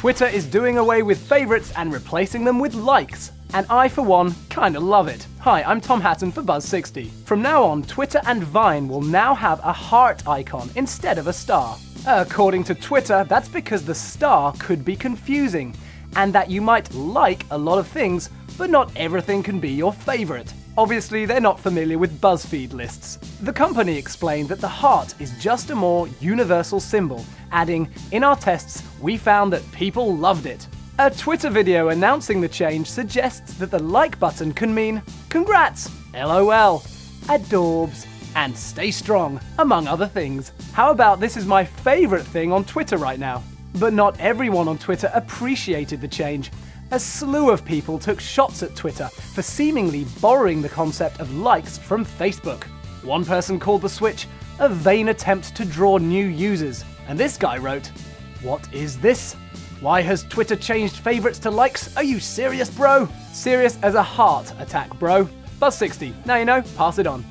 Twitter is doing away with favorites and replacing them with likes. And I, for one, kinda love it. Hi, I'm Tom Hatton for Buzz60. From now on, Twitter and Vine will now have a heart icon instead of a star. According to Twitter, that's because the star could be confusing, and that you might like a lot of things, but not everything can be your favorite. Obviously, they're not familiar with BuzzFeed lists. The company explained that the heart is just a more universal symbol, adding, "In our tests, we found that people loved it." A Twitter video announcing the change suggests that the like button can mean "Congrats," "LOL," "Adorbs," and "Stay strong," among other things. How about this is my favorite thing on Twitter right now? But not everyone on Twitter appreciated the change. A slew of people took shots at Twitter for seemingly borrowing the concept of likes from Facebook. One person called the switch a vain attempt to draw new users, and this guy wrote, "What is this? Why has Twitter changed favorites to likes? Are you serious, bro? Serious as a heart attack, bro." Buzz60, now you know, pass it on.